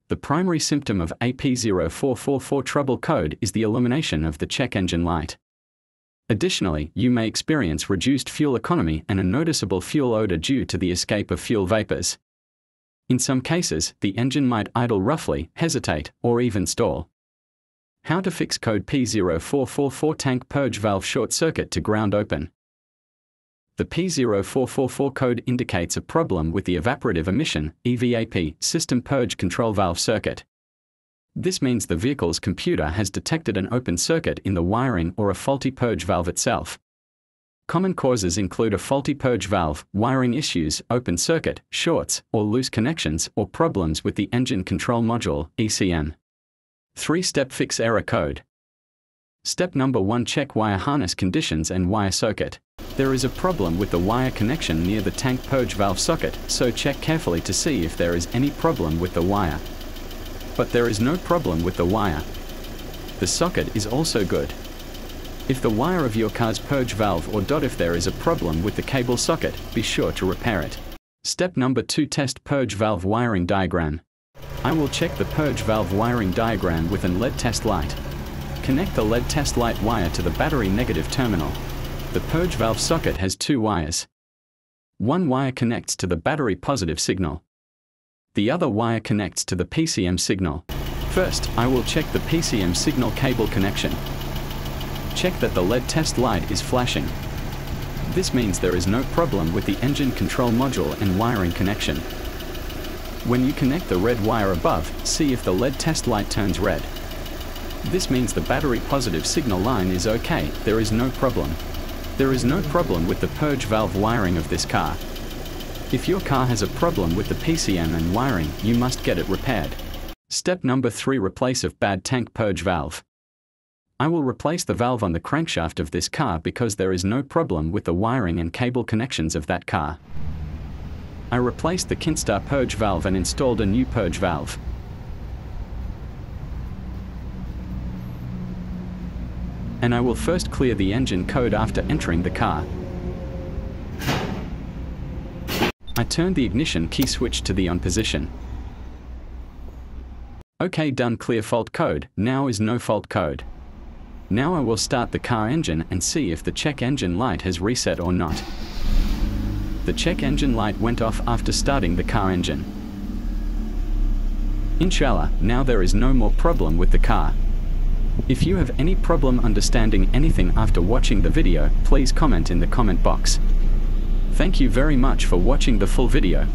The primary symptom of a p0444 trouble code is the illumination of the check engine light. Additionally, you may experience reduced fuel economy and a noticeable fuel odor due to the escape of fuel vapors. In some cases, the engine might idle roughly, hesitate, or even stall. How to fix code p0444 tank purge valve short circuit to ground open. The p0444 code indicates a problem with the evaporative emission (EVAP) system purge control valve circuit. This means the vehicle's computer has detected an open circuit in the wiring or a faulty purge valve itself. Common causes include a faulty purge valve, wiring issues, open circuit, shorts, or loose connections, or problems with the engine control module (ECM). 3-step fix error code. Step number 1: check wire harness conditions and wire circuit. There is a problem with the wire connection near the tank purge valve socket, so check carefully to see if there is any problem with the wire. But there is no problem with the wire. The socket is also good. If the wire of your car's purge valve or if there is a problem with the cable socket, be sure to repair it. Step number 2: test purge valve wiring diagram. I will check the purge valve wiring diagram with an LED test light. Connect the LED test light wire to the battery negative terminal. The purge valve socket has 2 wires. One wire connects to the battery positive signal. The other wire connects to the PCM signal. First, I will check the PCM signal cable connection. Check that the LED test light is flashing. This means there is no problem with the engine control module and wiring connection. When you connect the red wire above, see if the LED test light turns red. This means the battery positive signal line is okay, there is no problem. There is no problem with the purge valve wiring of this car. If your car has a problem with the PCM and wiring, you must get it repaired. Step number 3: replace of bad tank purge valve. I will replace the valve on the crankshaft of this car because there is no problem with the wiring and cable connections of that car. I replaced the Kinstar purge valve and installed a new purge valve. And I will first clear the engine code after entering the car. I turned the ignition key switch to the on position. OK, done. Clear fault code. Now is no fault code. Now I will start the car engine and see if the check engine light has reset or not. The check engine light went off after starting the car engine. Inshallah, now there is no more problem with the car. If you have any problem understanding anything after watching the video, please comment in the comment box. Thank you very much for watching the full video.